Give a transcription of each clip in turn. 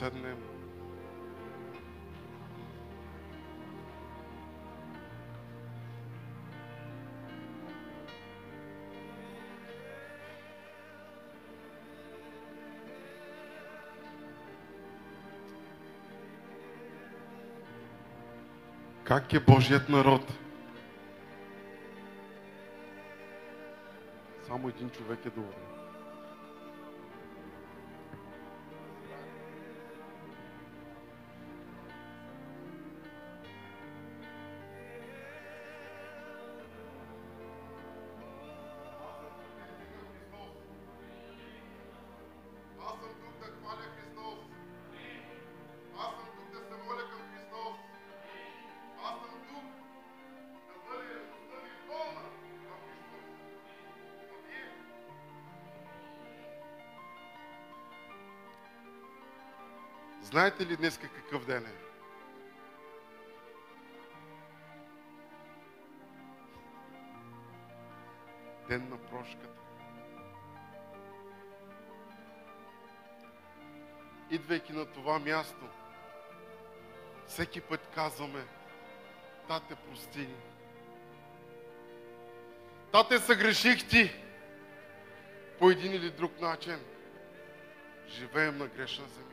седнем. Как е Божият народ? Само един човек е добър. Знаете ли днес какъв ден е? Ден на прошката. Идвайки на това място, всеки път казваме: Тате, прости ни. Тате, съгреших ти. По един или друг начин живеем на грешна земя.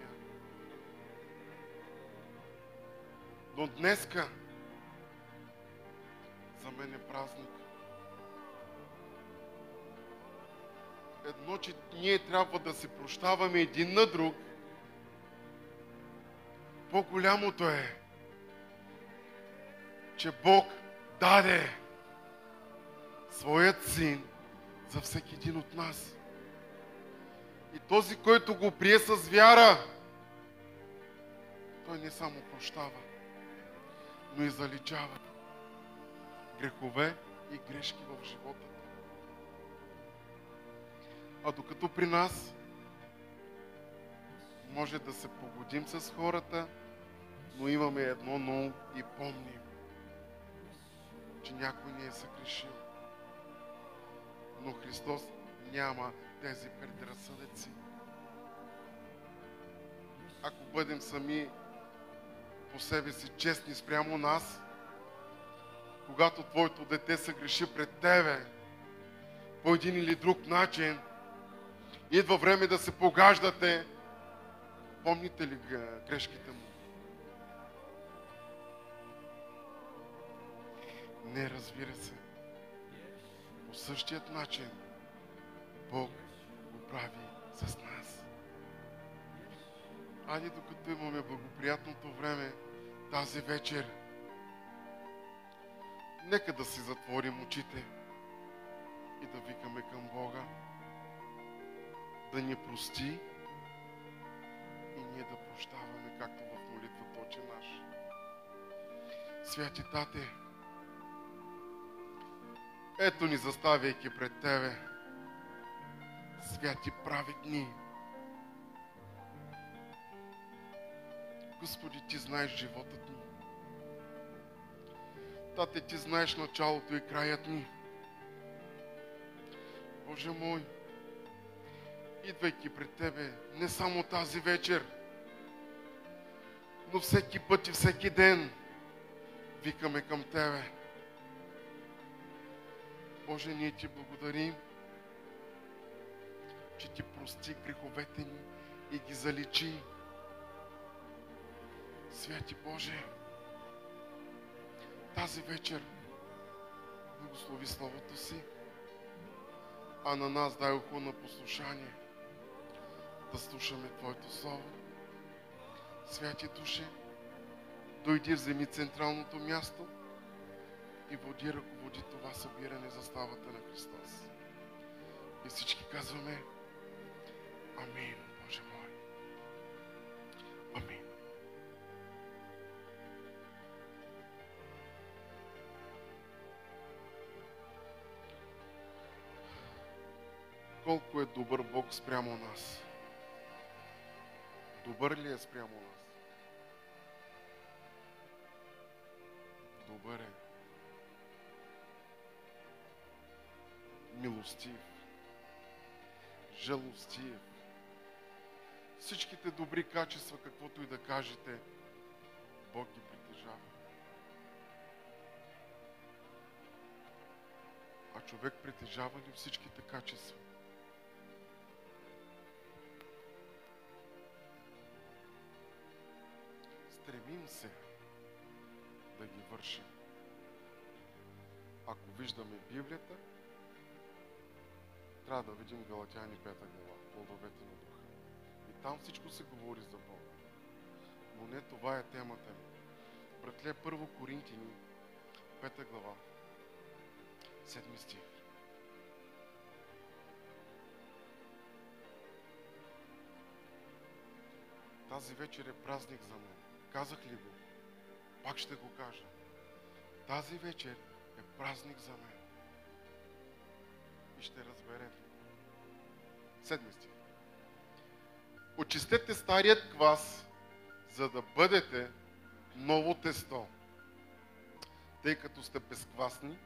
Но днеска за мен е празник. Едно, че ние трябва да се прощаваме един на друг. По-голямото е, че Бог даде своят син за всеки един от нас. И този, който го прие с вяра, той не само прощава, но и заличава грехове и грешки в живота. А докато при нас може да се погодим с хората, но имаме едно на ум и помним, че някой ни е съгрешил. Но Христос няма тези предразсъдъци. Ако бъдем сами по себе си честни спрямо нас, когато твоето дете се греши пред тебе по един или друг начин, идва време да се погаждате, помните ли грешките му? Не, разбира се. По същият начин Бог го прави с нас. Ани докато имаме благоприятното време тази вечер, нека да си затворим очите и да викаме към Бога да ни прости и ние да прощаваме, както в молитвата Отче наш. Святи Тате, ето ни заставяйки пред Тебе, святи праведни. Господи, Ти знаеш животът ни. Тате, Ти знаеш началото и краят ни. Боже мой, идвайки пред Тебе, не само тази вечер, но всеки път и всеки ден викаме към Тебе. Боже, ние Ти благодарим, че Ти прости греховете ни и ги заличи. Святи Боже, тази вечер благослови Словото Си, а на нас дай ухо на послушание да слушаме Твоето Слово. Святи Душе, дойди, вземи централното място и води, ръководи това събиране за славата на Христос. И всички казваме: Амин, Боже мой. Амин. Колко е добър Бог спрямо нас? Добър ли е спрямо нас? Добър е. Милостив. Жалостив. всичките добри качества, каквото и да кажете, Бог ги притежава. А човек притежава ли всичките качества? Стремим се да ги вършим. Ако виждаме Библията, трябва да видим Галатяни 5 глава, плодовете на духа. И там всичко се говори за Бога. Но не това е темата ми. Братле, 1 Коринтини 5 глава, 7 стих. Тази вечер е празник за мен. Казах ли го? Пак ще го кажа. Тази вечер е празник за мен. И ще разберете. 7 стих. Очистете старият квас, за да бъдете ново тесто, тъй като сте безквасни,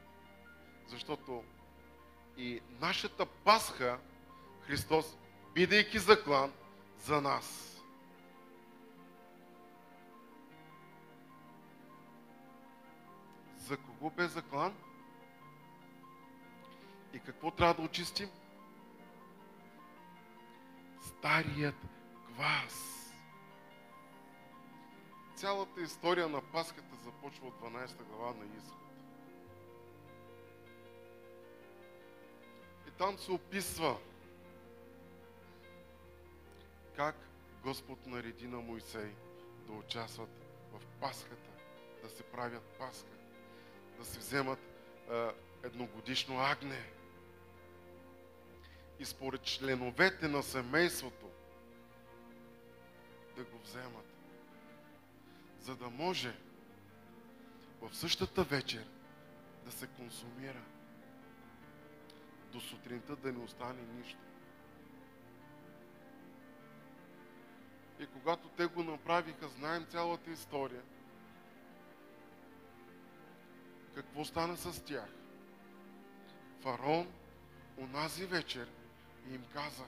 защото и нашата Пасха, Христос, бидейки заклан за нас. За кого бе заклан? И какво трябва да очистим? Старият квас. Цялата история на Пасхата започва от 12 глава на Изход. И там се описва как Господ нареди на Мойсей да участват в Пасхата, да се правят Пасха, да се вземат едногодишно агне. И според членовете на семейството да го вземат, за да може в същата вечер да се консумира. До сутринта да не остане нищо. И когато те го направиха, знаем цялата история. Какво стана с тях? Фараон онази вечер им каза: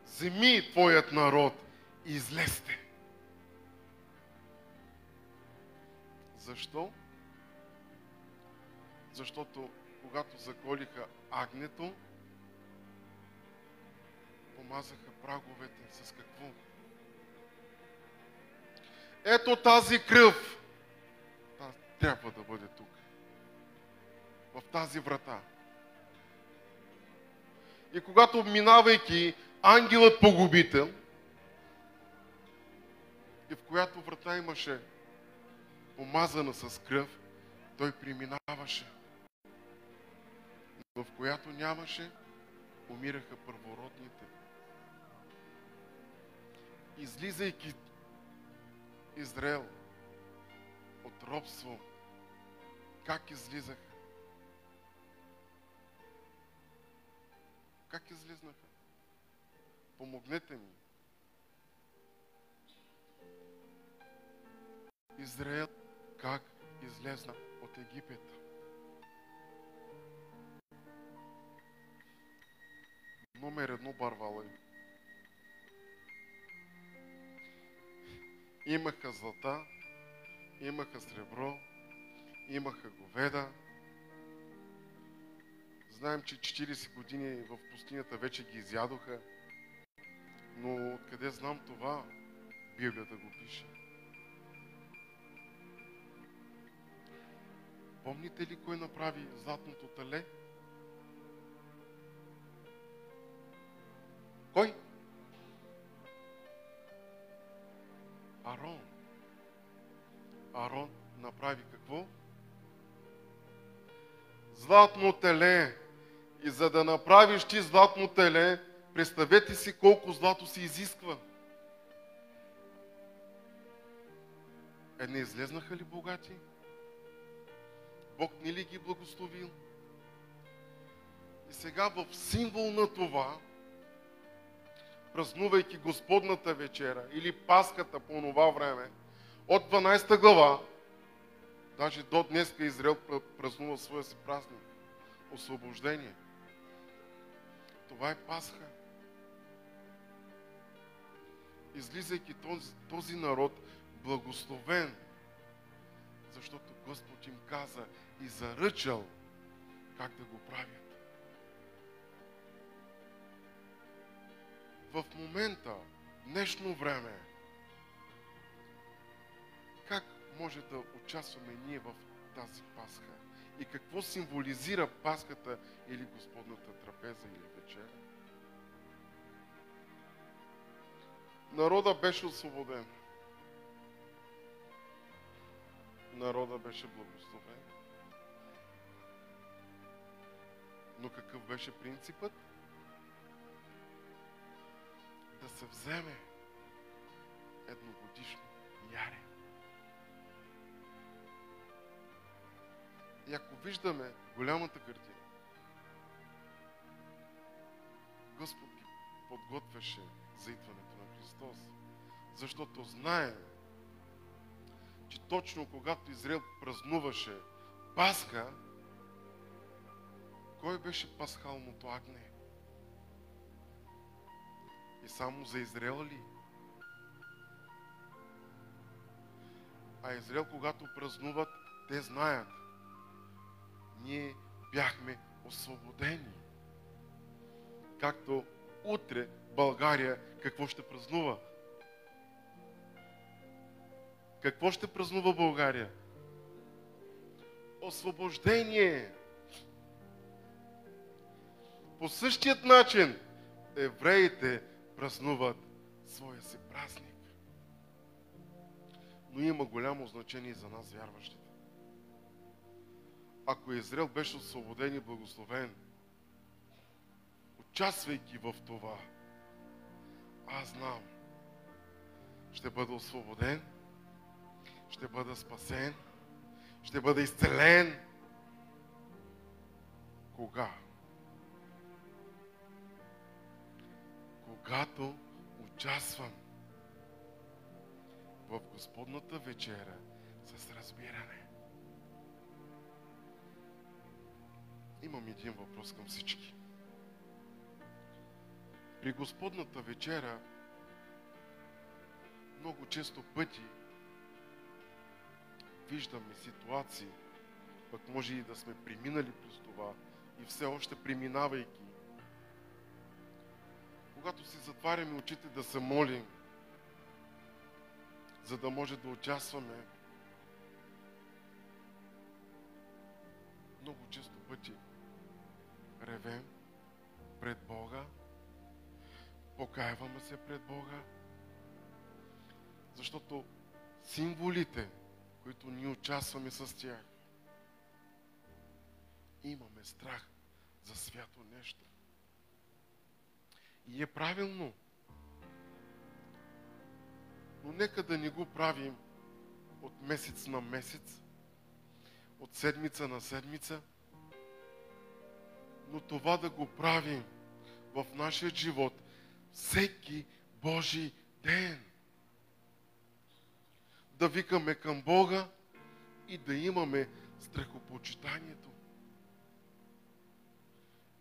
вземи твоят народ и излезте. Защо? Защото когато заколиха агнето, помазаха праговете с какво? Ето тази кръв трябва да бъде тук, в тази врата. И когато минавайки ангелът погубител, и в която врата имаше помазана с кръв, той преминаваше. Но в която нямаше, умираха първородните. Излизайки Израел от робство, как излизаха? Как излизнаха? Помогнете ми. Израел как излезна от Египет? Номер 1 Барвалай. Имаха злата, имаха сребро, имаха говеда. Знаем, че 40 години в пустинята вече ги изядоха. Но откъде знам това? Библията го пише. Помните ли кой направи златното теле? Кой? Арон. Арон направи какво? Златно теле. И за да направиш ти златно теле, представете си колко злато се изисква. Не излезнаха ли богати? Бог не ли ги благословил? И сега в символ на това, празнувайки Господната вечера или Пасхата по това време, от 12 глава, даже до днеска Израел празнува своя си празник. Освобождение. Това е Пасха. излизайки този народ благословен, защото Господ им каза и заръчал как да го правят. В момента, днешно време, как може да участваме ние в тази Пасха? И какво символизира Пасхата или Господната трапеза или вечеря? Народа беше освободен. Народа беше благословен. Но какъв беше принципът? Да се вземе едногодишно яре. И ако виждаме голямата картина, Господ ги подготвяше за идването на Христос, защото знае, че точно когато Израел празнуваше Пасха, кой беше пасхалното агне? И само за Израел ли? А Израел, когато празнуват, те знаят, ние бяхме освободени. Както утре България какво ще празнува? Какво ще празнува България? Освобождение! По същият начин евреите празнуват своя си празник. Но има голямо значение за нас, вярващите. Ако Израел беше освободен и благословен, участвайки в това, аз знам, ще бъда освободен, ще бъда спасен, ще бъда изцелен. Кога? Когато участвам в Господната вечеря с разбиране. Имам един въпрос към всички. При Господната вечеря много често пъти виждаме ситуации, пък може и да сме преминали през това и все още преминавайки. Когато си затваряме очите да се молим, за да може да участваме, много често пъти ревем пред Бога, покаяваме се пред Бога, защото символите, които ние участваме с тях, имаме страх за свято нещо. И е правилно. Но нека да не го правим от месец на месец, от седмица на седмица, но това да го правим в нашия живот всеки Божий ден. Да викаме към Бога и да имаме страхопочитанието.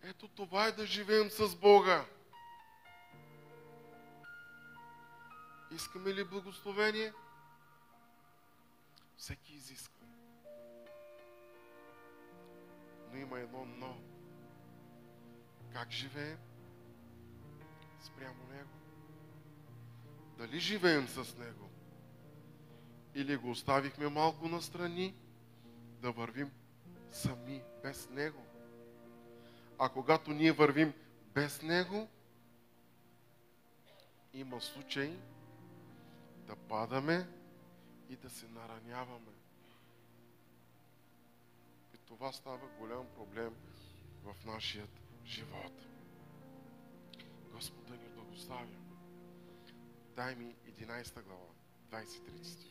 Ето това е да живеем с Бога. Искаме ли благословение? Всеки изисква. Но има едно но. Как живеем спрямо Него? Дали живеем с Него? Или го оставихме малко настрани да вървим сами, без Него? А когато ние вървим без Него, има случай да падаме и да се нараняваме. И това става голям проблем в нашия живот. Господ да ни благослави. Дай ми 11 глава, 23 стих.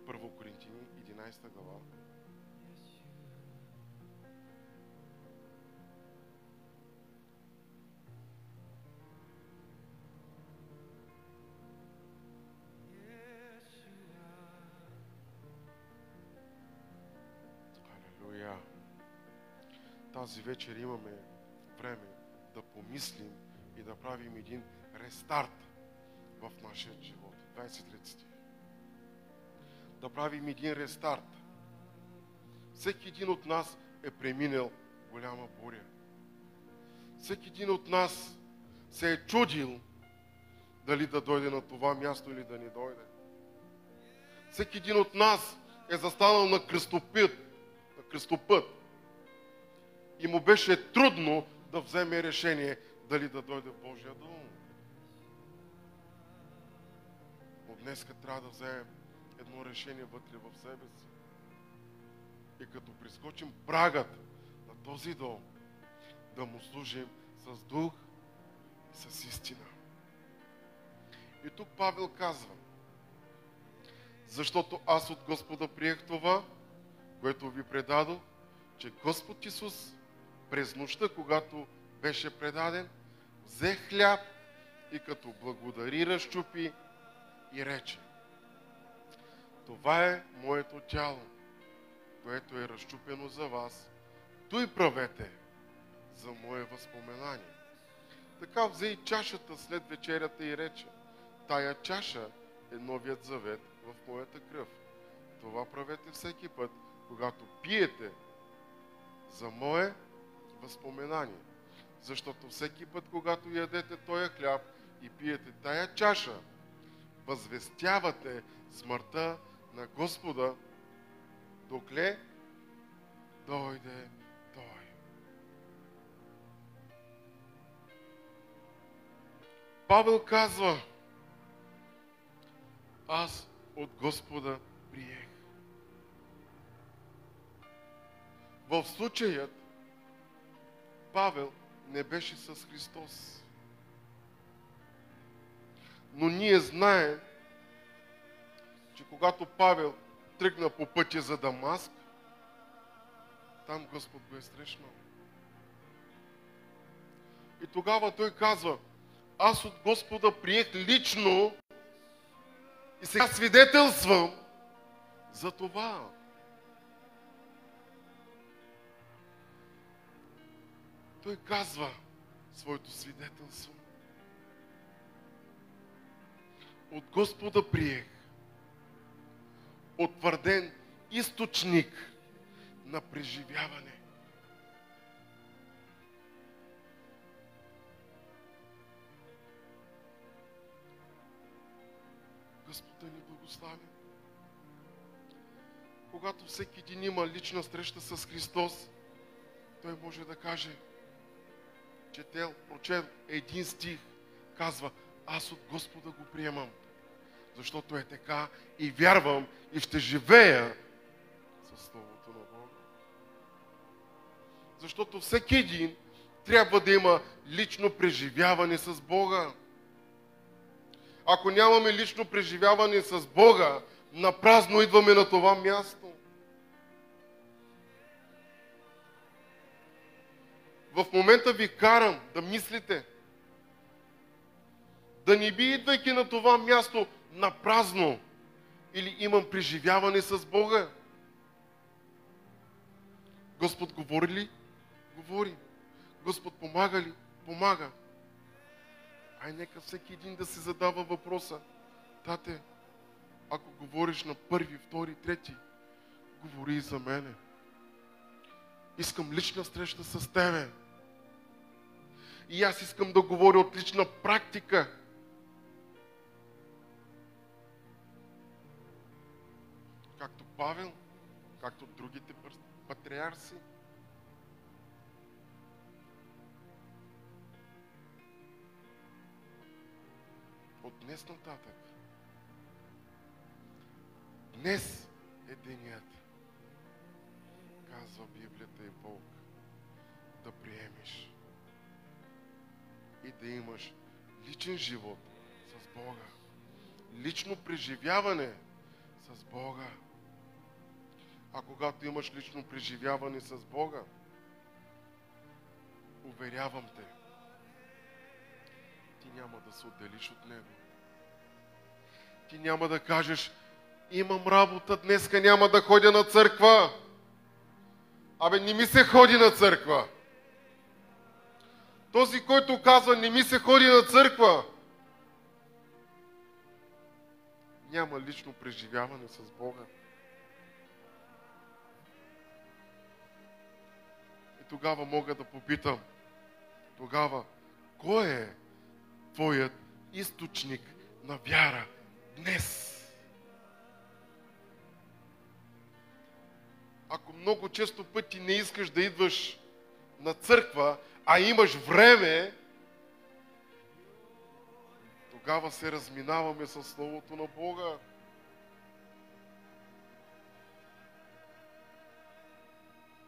Първо Коринтини, 11 глава. тази вечер имаме време да помислим и да правим един рестарт в нашия живот. 23 стих. Да правим един рестарт. Всеки един от нас е преминал голяма буря. Всеки един от нас се е чудил дали да дойде на това място или да не дойде. Всеки един от нас е застанал на кръстопът и му беше трудно да вземе решение дали да дойде в Божия дом. Но днеска трябва да вземем едно решение вътре в себе си. И като прескочим прагът на този дом, да му служим с дух и с истина. И тук Павел казва: защото аз от Господа приех това, което ви предадох, че Господ Исус през нощта, когато беше предаден, взе хляб и като благодари, разчупи и рече: това е моето тяло, което е разчупено за вас. Той правете за мое възпоменание. Така взе и чашата след вечерята и рече: тая чаша е новият завет в моята кръв. Това правете всеки път, когато пиете за мое възпоменание. Защото всеки път, когато ядете тоя хляб и пиете тая чаша, възвестявате смъртта на Господа, докле дойде Той. Павел казва: аз от Господа приех. В случаят Павел не беше с Христос. Но ние знаем, че когато Павел тръгна по пътя за Дамаск, там Господ го е срещнал. И тогава той казва: аз от Господа приех лично и сега свидетелствам за това. Той казва своето свидетелство. От Господа приех утвърден източник на преживяване. Господ да ни благослови. Когато всеки един има лична среща с Христос, той може да каже: прочел един стих, казва: аз от Господа го приемам, защото е така и вярвам и ще живея със Словото на Бога. Защото всеки един трябва да има лично преживяване с Бога. Ако нямаме лично преживяване с Бога, напразно идваме на това място. В момента ви карам да мислите, да не би идвайки на това място напразно, или имам преживяване с Бога. Господ говори ли? Говори. Господ помага ли? Помага. Ай, нека всеки един да си задава въпроса: тате, ако говориш на първи, втори, трети, говори и за мене. Искам лична среща с тебе. И аз искам да говоря от лична практика. Както Павел, както другите патриарси. От днес нататък. Днес е денят, казва Библията и Бог, да приемеш и да имаш личен живот с Бога. Лично преживяване с Бога. А когато имаш лично преживяване с Бога, уверявам те, ти няма да се отделиш от Него. Ти няма да кажеш: имам работа, днеска няма да ходя на църква. Абе, не ми се ходи на църква. Този, който казва, не ми се ходи на църква, няма лично преживяване с Бога. И тогава мога да попитам, тогава, кой е твоят източник на вяра днес? Ако много често пъти не искаш да идваш на църква, а имаш време, тогава се разминаваме със Словото на Бога.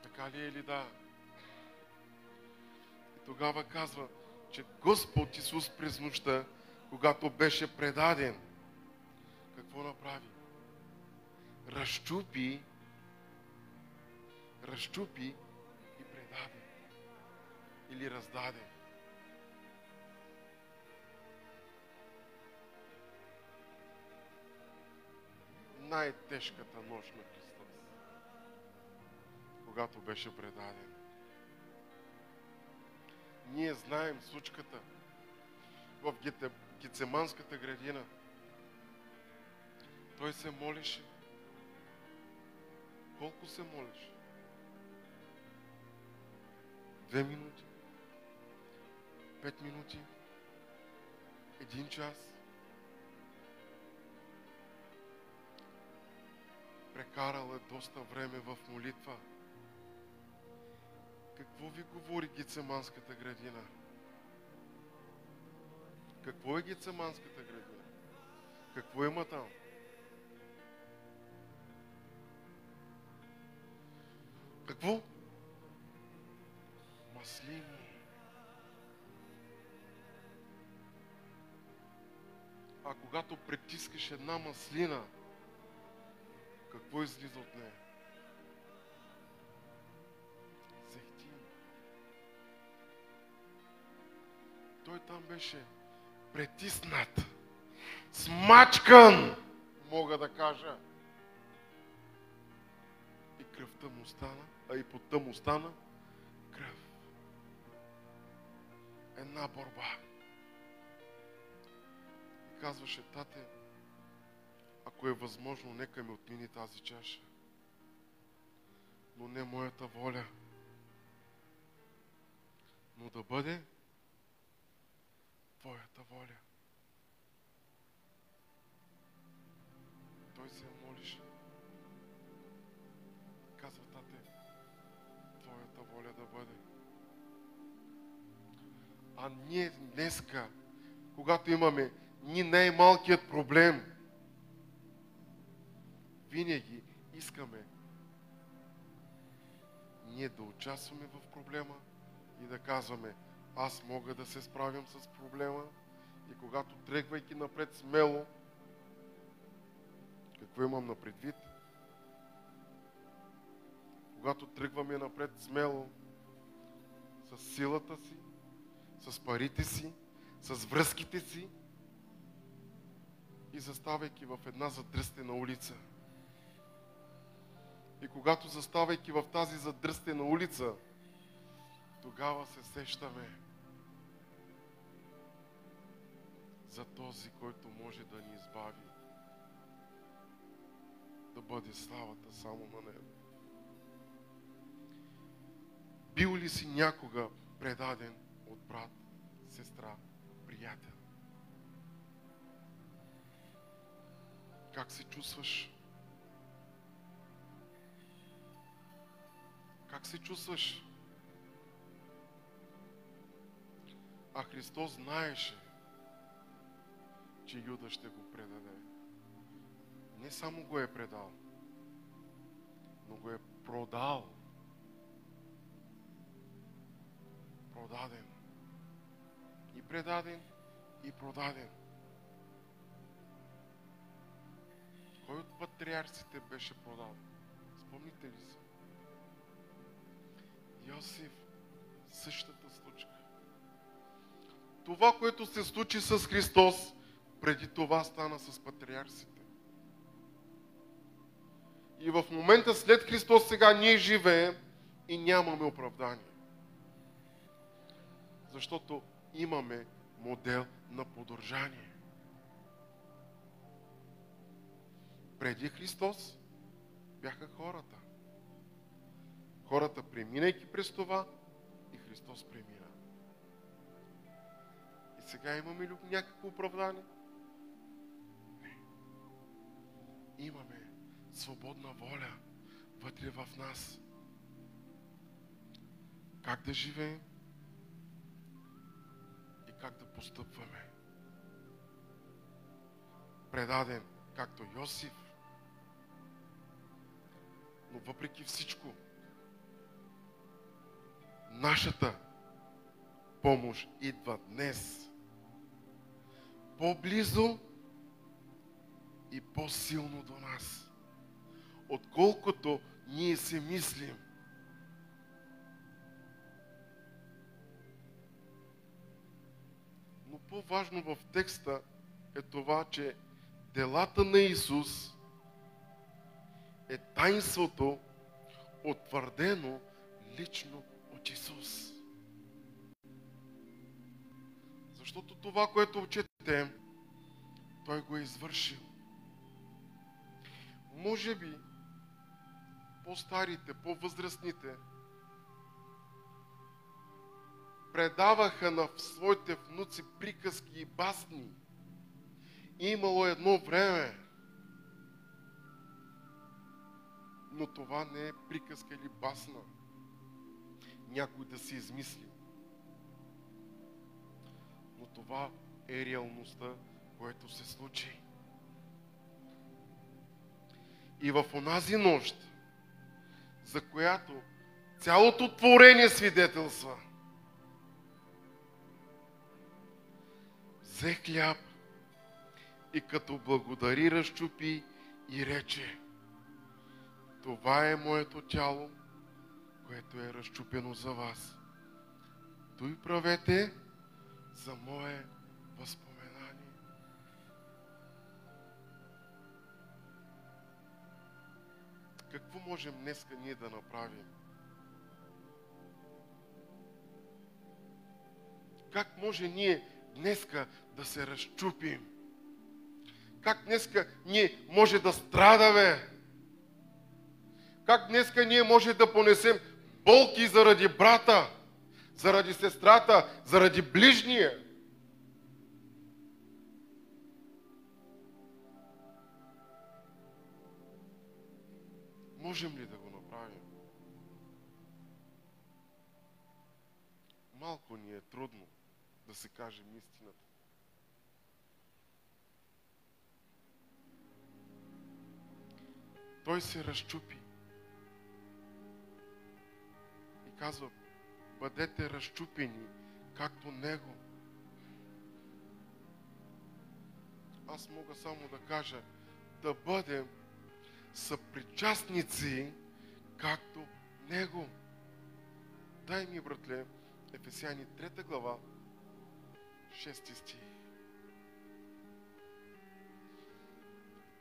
Така ли е или да? И тогава казва, че Господ Исус през нощта, когато беше предаден, какво направи? Разчупи и предаде. Или раздаде. Най-тежката нощ на Христос, когато беше предаден. Ние знаем случката в Гецеманската градина. Той се молеше. Колко се молеше? 2 минути? 5 минути? 1 час? Прекарал е доста време в молитва. Какво ви говори Гецеманската градина? Какво е Гецеманската градина? Какво има там? Какво? Маслини. А когато притискаш една маслина, какво излиза от нея? Зехтин. Той там беше притиснат, смачкан, мога да кажа. И кръвта му стана, а и потта му стана кръв. Една борба. И казваше, тате, ако е възможно, нека ми отмини тази чаша. Но не моята воля, но да бъде твоята воля. Той се молише. Казва, тате, твоята воля да бъде. А ние днеска, когато имаме ни най-малкият проблем, винаги искаме ние да участваме в проблема и да казваме, аз мога да се справям с проблема. И когато тръгвайки напред смело, какво имам на предвид? Когато тръгваме напред смело, с силата си, с парите си, с връзките си и заставайки в една задръстена улица. И когато заставайки в тази задръстена улица, тогава се сещаме за този, който може да ни избави, да бъде славата само на Него. Бил ли си някога предаден от брат, сестра, приятел? Как се чувстваш? Как се чувстваш? А Христос знаеше, че Юда ще го предаде. Не само го е предал, но го е продал. Продаден. И предаден, и продаден. Кой от патриарсите беше продаден? Спомните ли си? Йосиф, същата случка. Това, което се случи с Христос, преди това стана с патриарсите. И в момента след Христос сега ние живеем и нямаме оправдание. Защото имаме модел на подражание. Преди Христос бяха хората. Хората, преминайки през това, и Христос премина. И сега имаме ли някакво оправдание? Не. Имаме свободна воля вътре в нас. Как да живеем и как да постъпваме. Предаден, както Йосиф. Но въпреки всичко, нашата помощ идва днес. По-близо и по-силно до нас, отколкото ние се мислим. Но по-важно в текста е това, че делата на Исус е таинството, утвърдено лично от Исус. Защото това, което четем, Той го е извършил. Може би по-старите, по-възрастните предаваха на своите внуци приказки и басни. Имало едно време, но това не е приказка или басна. Някой да си измисли. Но това е реалността, което се случи. И в онази нощ, за която цялото творение свидетелства, взе хляб и като благодари разчупи и рече: това е моето тяло, което е разчупено за вас. Той правете за мое възпоменание. Какво можем днеска ние да направим? Как може ние днеска да се разчупим? Как днеска ние може да страдаме? Как днеска ние може да понесем болки заради брата, заради сестрата, заради ближния? Можем ли да го направим? Малко ни е трудно да се кажем истината. Той се разчупи и казва: бъдете разчупени, както Него. Аз мога само да кажа: да бъдем съпричастници, както Него. Дай ми, братле, Ефесяни 3 глава, 6 стих.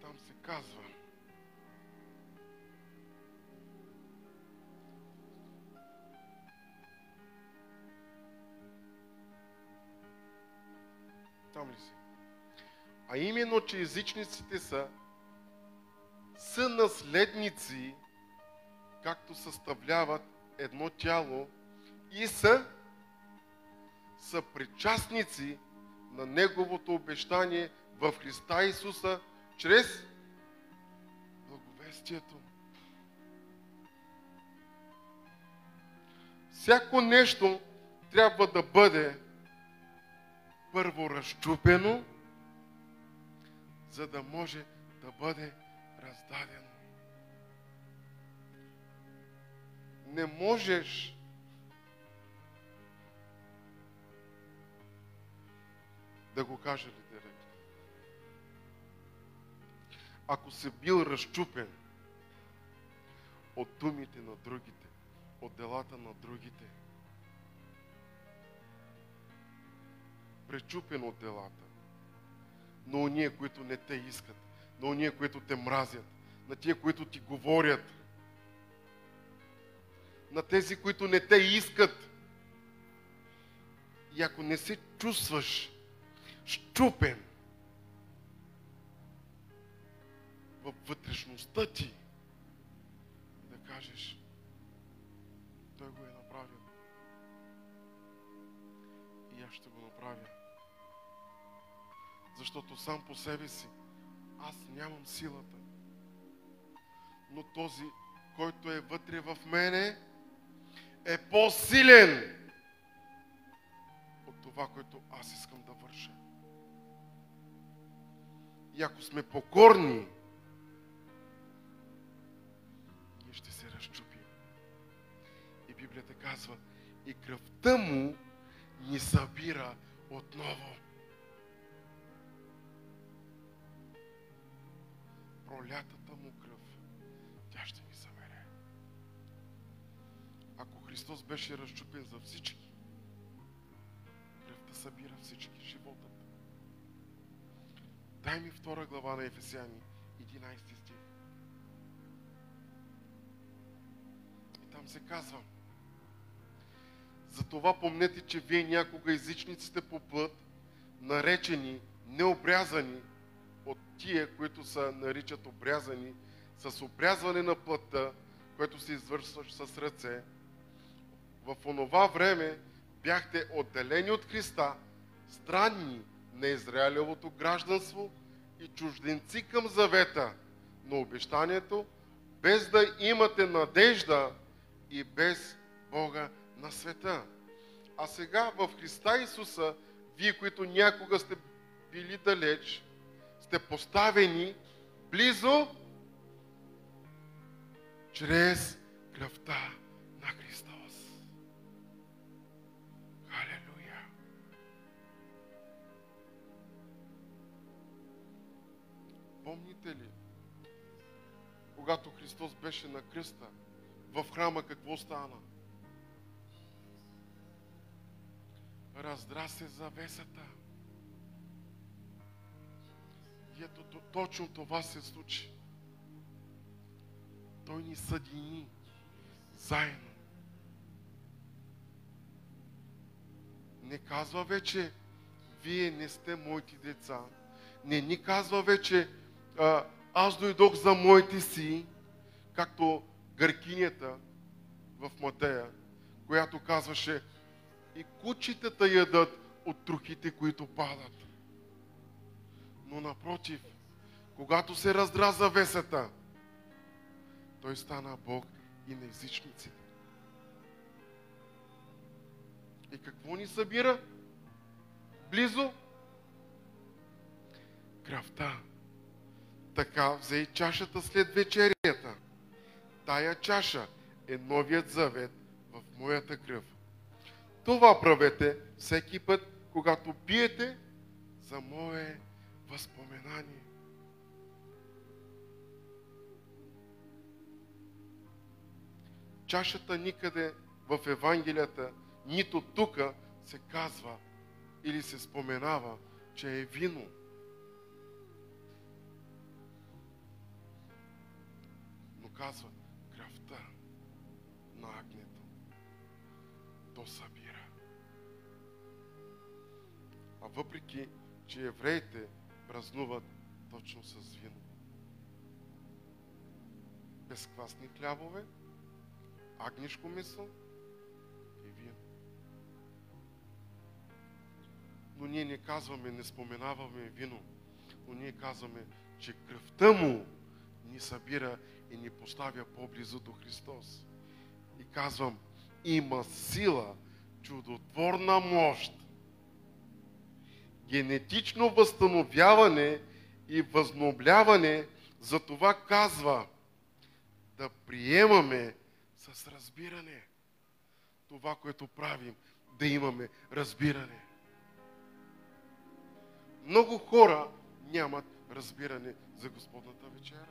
Там се казва: там ли си? А именно, че езичниците са сънаследници, както съставляват едно тяло, и са съпричастници на Неговото обещание в Христа Исуса чрез благовестието. Всяко нещо трябва да бъде първо разчупено, за да може да бъде раздадено. Не можеш да го кажа ли директно? Ако си бил разчупен от думите на другите, от делата на другите, пречупен от делата, на ония, които не те искат, на ония, които те мразят, на тия, които ти говорят, на тези, които не те искат. И ако не се чувстваш счупен във вътрешността ти, да кажеш, той го е направил. И аз ще го направя. Защото сам по себе си аз нямам силата. Но този, който е вътре в мене, е по-силен от това, което аз искам да върша. И ако сме покорни, ние ще се разчупим. И Библията казва, и кръвта му ни събира отново. Пролятата му кръв, тя ще ни събере. Ако Христос беше разчупен за всички, кръвта събира всички, животът. Дай ми 2 глава на Ефесяни, 11 стих. И там се казва, затова помнете, че вие някога езичниците по плът, наречени необрязани от тия, които се наричат обрязани, с обрязване на плътта, което се извършваш с ръце, в онова време бяхте отделени от Христа, странни на Израилевото гражданство и чужденци към завета на обещанието, без да имате надежда и без Бога на света. А сега в Христа Исуса, вие, които някога сте били далеч, сте поставени близо чрез кръвта на Христос. Халелуя! Помните ли, когато Христос беше на кръста, в храма какво стана? Раздра се завесата. И ето точно това се случи. Той ни съедини заедно. Не казва вече, вие не сте моите деца. Не ни казва вече, аз дойдох за моите си, както гъркинята в Матея, която казваше, и кучетата ядат от трохите, които падат. Но напротив, когато се раздра завесата, той стана Бог и на езичниците. И какво ни събира? Близо? Кръвта. Така взе и чашата след вечерята. Тая чаша е новият завет в моята кръв. Това правете всеки път, когато пиете за мое възпоменание. Чашата никъде в Евангелията, нито тук се казва или се споменава, че е вино. Но казва кръвта на агнето. То събира. А въпреки, че евреите празнуват точно с вино. Безквасни хлябове, агнешко месо и вино. Но ние не казваме, не споменаваме вино, но ние казваме, че кръвта му ни събира и ни поставя по-близо до Христос. И казвам, има сила, чудотворна мощ, генетично възстановяване и възнобляване, за това казва да приемаме с разбиране това, което правим, да имаме разбиране. Много хора нямат разбиране за Господната вечера.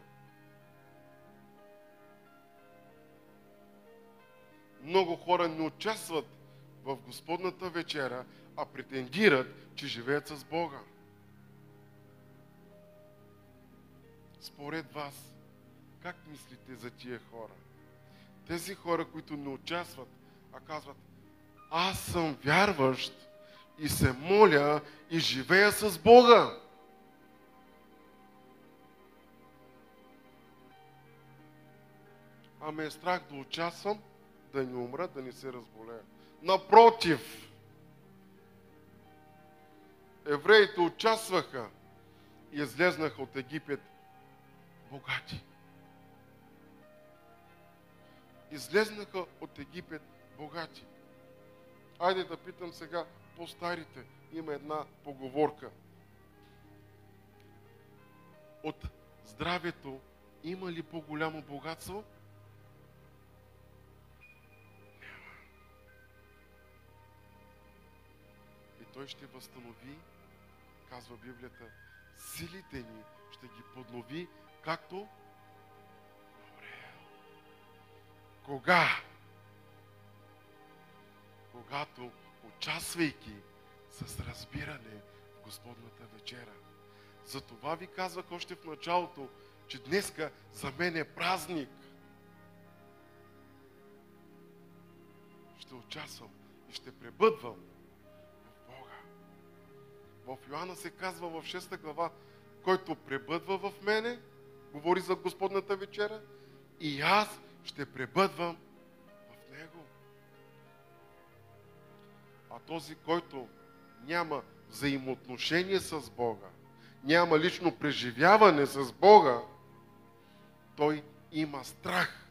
Много хора не участват в Господната вечера, а претендират, че живеят с Бога. Според вас, как мислите за тия хора? Тези хора, които не участват, а казват, аз съм вярващ, и се моля и живея с Бога. А ме е страх да участвам, да не умра, да не се разболея. Напротив, евреите участваха и излезнаха от Египет богати. Излезнаха от Египет богати. Айде да питам сега по-старите. Има една поговорка. От здравето има ли по-голямо богатство? Няма. И той ще възстанови, казва Библията, силите ни ще ги поднови, както добре. Кога? Когато, участвайки с разбиране в Господната вечера. Затова ви казвах още в началото, че днеска за мен е празник. Ще участвам и ще пребъдвам в Бога. В Йоанна се казва в 6 глава, който пребъдва в мене, говори за Господната вечера, и аз ще пребъдвам в него. А този, който няма взаимоотношение с Бога, няма лично преживяване с Бога, той има страх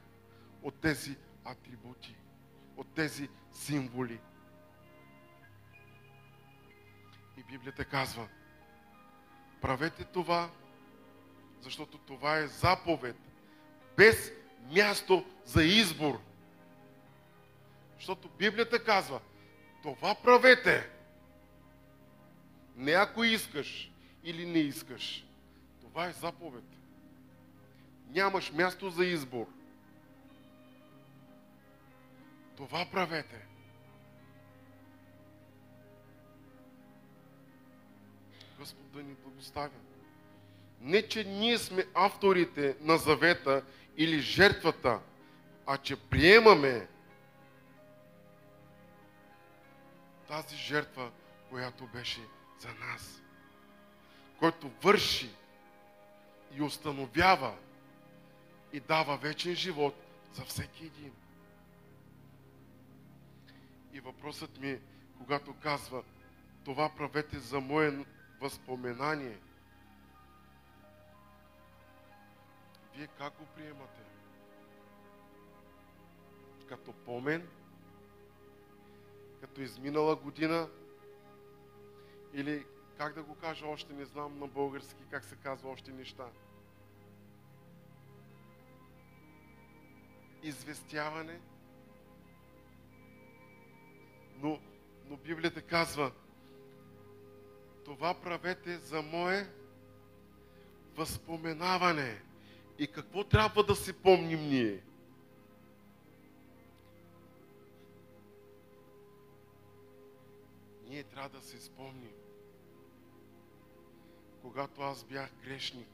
от тези атрибути, от тези символи. И Библията казва, правете това, защото това е заповед, без място за избор. Защото Библията казва, това правете. Не ако искаш или не искаш. Това е заповед. Нямаш място за избор. Това правете. Господ да ни благослови. Не, че ние сме авторите на завета или жертвата, а че приемаме тази жертва, която беше за нас. Който върши и установява и дава вечен живот за всеки един. И въпросът ми е, когато казва, това правете за мое възпоменание, вие как го приемате? Като помен? Като изминала година? Или, как да го кажа, още не знам на български, как се казва още неща? Известяване? Но Библията казва, това правете за мое възпоменаване. И какво трябва да си помним ние? Ние трябва да си спомним, когато аз бях грешник,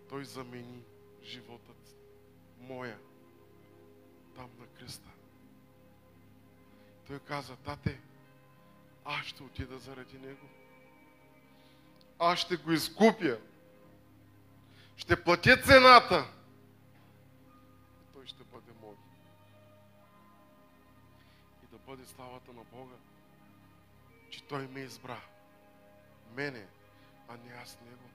Той замени животът моя там на кръста. Той каза, тате, аз ще отида заради него. Аз ще го изкупя. Ще платя цената. И той ще бъде мой. И да бъде славата на Бога, че Той ме избра. Мене, а не аз него.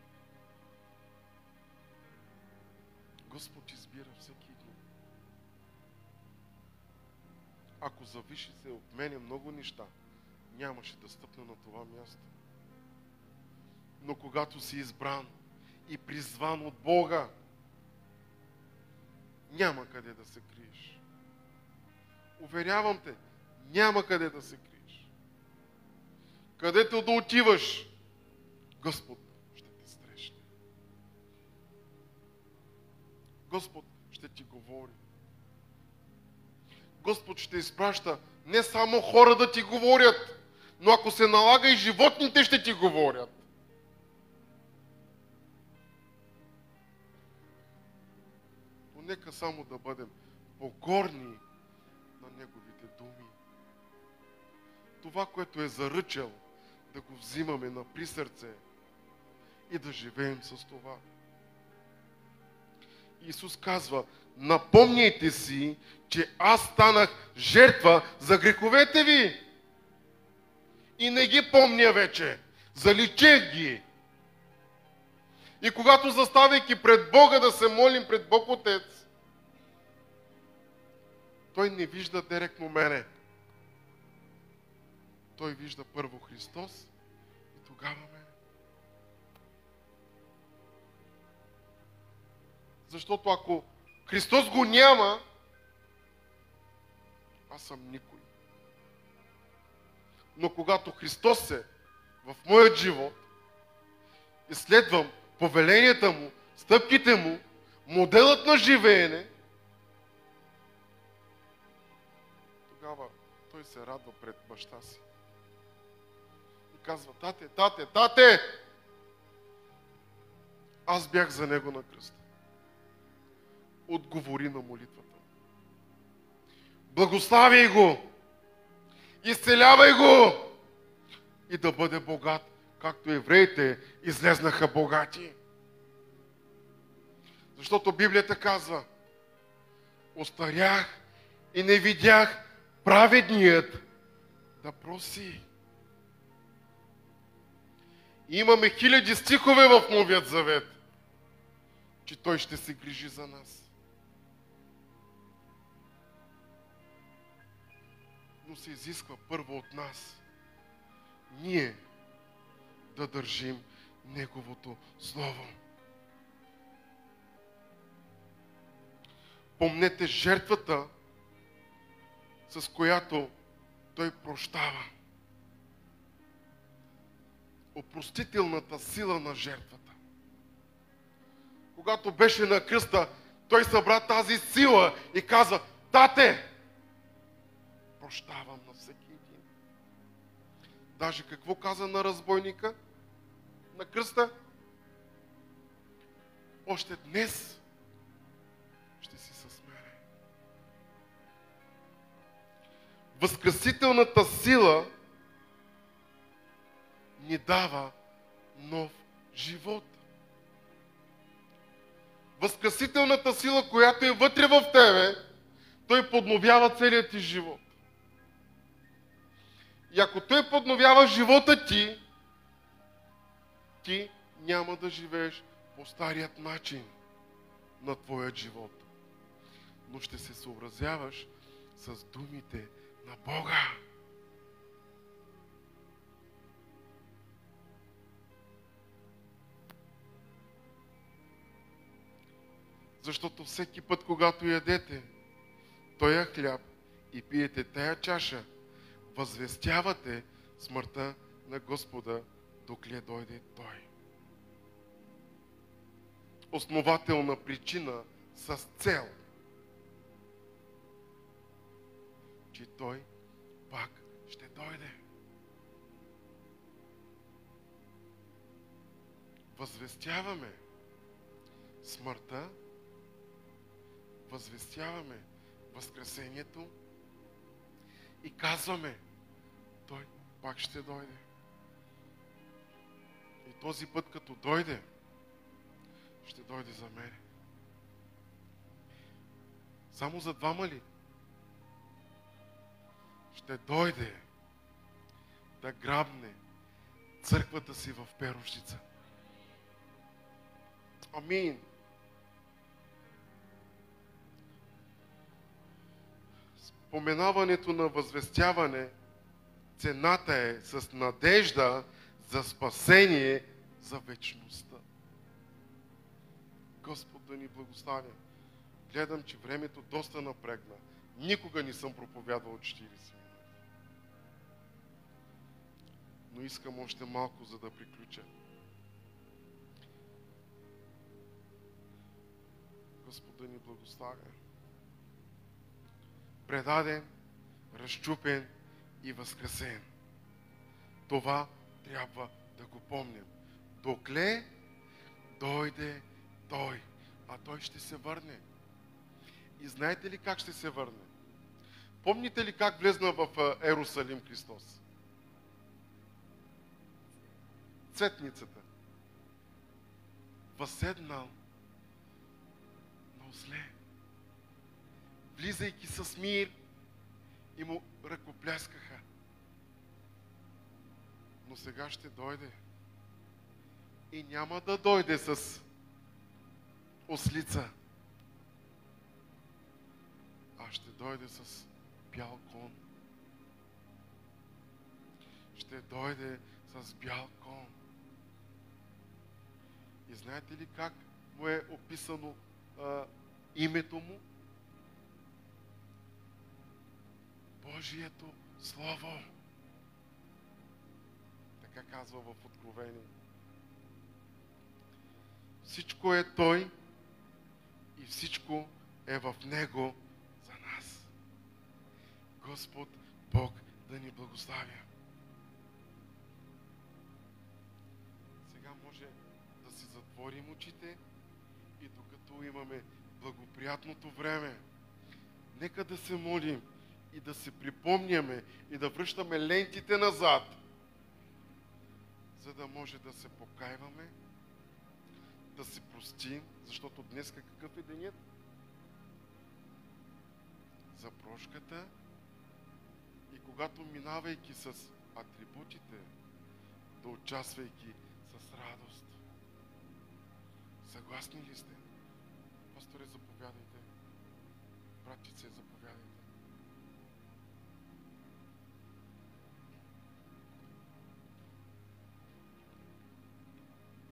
Господ избира всеки един. Ако зависи се от мене много неща, нямаше да стъпна на това място. Но когато си избран и призван от Бога, няма къде да се криеш. Уверявам те, няма къде да се криеш. Където да отиваш, Господ ще те срещне. Господ ще ти говори. Господ ще изпраща не само хора да ти говорят, но ако се налага и животните ще ти говорят. Но нека само да бъдем покорни на Неговите думи. Това, което е заръчал, да го взимаме на присърце и да живеем с това. Исус казва: напомняйте си, че аз станах жертва за греховете ви. И не ги помня вече. Заличех ги. И когато заставайки пред Бога да се молим пред Бог Отец, Той не вижда директно мене. Той вижда първо Христос и тогава мене. Защото ако Христос го няма, аз съм никой. Но когато Христос е в моят живот и следвам повеленията Му, стъпките Му, моделът на живеене, тогава Той се радва пред баща си. И казва: тате, тате, тате! Аз бях за него на кръста. Отговори на молитвата. Благославяй го! Изцелявай го! И да бъде богат, както евреите излезнаха богати. Защото Библията казва: остарях и не видях праведният да проси. И имаме хиляди стихове в Новият Завет, че Той ще се грижи за нас. Но се изисква първо от нас ние да държим Неговото Слово. Помнете жертвата, с която Той прощава. Опростителната сила на жертвата. Когато беше на кръста, Той събра тази сила и каза: тате, прощавам на всеки един. Даже какво каза на разбойника на кръста? Още днес ще си с мене. Възкресителната сила ни дава нов живот. Възкресителната сила, която е вътре в тебе, Той подновява целият ти живот. И ако Той подновява живота ти, ти няма да живееш по старият начин на твоят живот. Но ще се съобразяваш с думите на Бога. Защото всеки път, когато ядете тоя хляб и пиете тая чаша, възвестявате смъртта на Господа, докле дойде Той. Основателна причина с цел, че Той пак ще дойде. Възвестяваме смъртта, възвестяваме възкресението и казваме: Той пак ще дойде. И този път, като дойде, ще дойде за мене. Само за двама ли? Ще дойде да грабне църквата си в Перущица. Амин. Споменаването на възвестяване, цената е с надежда за спасение за вечността. Господ да ни благославя. Гледам, че времето доста напрегна. Никога не съм проповядвал 40 минути. Но искам още малко, за да приключа. Господ да ни благославя. Предаден, разчупен и възкресен. Това трябва да го помним. Докле дойде Той, а Той ще се върне. И знаете ли как ще се върне? Помните ли как влезна в Ерусалим Христос? Цветницата. Възседнал на осле, влизайки с мир, и му ръкопляскаха. Но сега ще дойде. И няма да дойде с ослица, а ще дойде с бял кон. Ще дойде с бял кон. И знаете ли как му е описано името му? Божието Слово. Така казва в Откровение. Всичко е Той и всичко е в Него за нас. Господ Бог да ни благославя. Сега може да си затворим очите и докато имаме благоприятното време, нека да се молим и да се припомняме и да връщаме лентите назад, за да може да се покайваме, да се простим, защото днес какъв е денят? За прошката. И когато минавайки с атрибутите, да участвайки с радост. Съгласни ли сте? Пасторе, заповядайте. Братице, заповядайте.